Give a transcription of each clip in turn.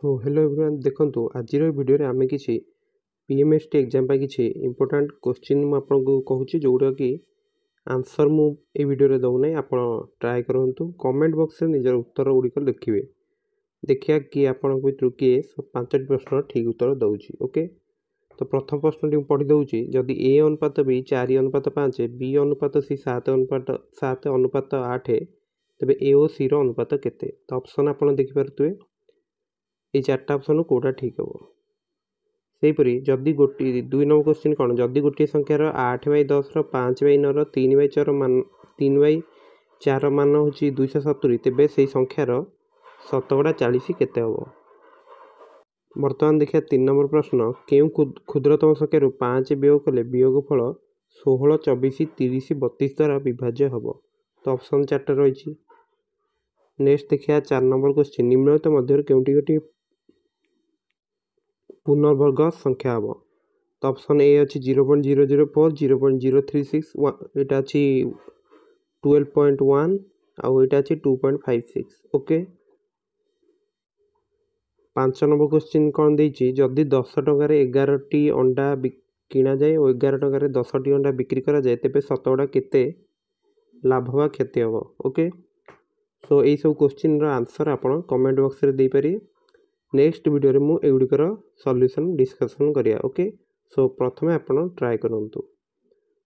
तो hello everyone देखंतु आजिर video रे आमे किछि पीएमएसटी एग्जाम पा किछि इंपोर्टेंट क्वेश्चन मु आपनको कहूछि जोडा कि आंसर मु ए वीडियो रे दउ नै आपण ट्राई करंतु कमेंट बॉक्स रे निजर उत्तर गुडी को लिखिबे देखिया कि आपण भितरु के पांचटी प्रश्न ठीक उत्तर दउछि ओके। तो प्रथम प्रश्न टी पढि दउछि जदि ए अनुपात बी 4 अनुपात 5 बी अनुपात सी 7 अनुपात 7 अनुपात 8 तबे ए ओ सी रो अनुपात केते। तो ऑप्शन आपण देखि परतुए ये चार्टा ऑप्शन कोटा ठीक हम सेहीपरी जदि गोटे 2 नंबर क्वेश्चन कौन जदि गोटे संख्यार 8/10 5/9 3/4 मान 3/4 मान हूँ 270 तेबे से संख्यार 40 केते हम। बर्तमान देखिए 3 नंबर प्रश्न क्यों क्षुद्रतम संख्यार 5 वियोग कले वियोगफल 16 24 30 32 द्वारा विभाज्य हम। तो ऑप्शन 4 रही। नेक्स्ट देखिए 4 नंबर क्वेश्चन निम्नलिखित मध्य केउंटी गोटे पूर्णवर्ग संख्या हम। तो ऑप्शन ए अच्छी 0.004 0.036 यहाँ अच्छी 12.1 आउ यहाँ अच्छी 2.56 ओके। 5 नंबर क्वेश्चन कौन देछि जदि 10 टंकार 11टी अंडा किना जाए और 11 टंकार 10टी अंडा बिक्री करा जाए तेबे शतकड़ा केते लाभ वा क्षति हम ओके। सो यही सब क्वेश्चन रो आंसर आपण कमेंट बॉक्स रे दे पारी। नेक्स्ट वीडियो रे मु एगुड़िकर सॉल्यूशन डिस्कशन करिया ओके। सो प्रथमे आपण ट्राई करंतु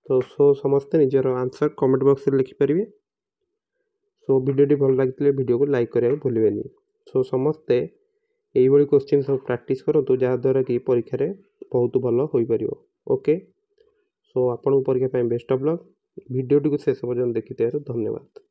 तो सो समस्त निजर आंसर कमेंट बॉक्स रे लिखि परिबे। सो वीडियो भल लागितले वीडियो को लाइक करिया भूलिबेनी। सो समस्ते एई बडी क्वेश्चन सब प्रैक्टिस करंतु जहा द्वारा कि परीक्षा रे बहुत भलो होई परिबो ओके। सो आपण परीक्षा पे best of luck. Video T को शेष पर्यंत देखिथिबारु धन्यवाद।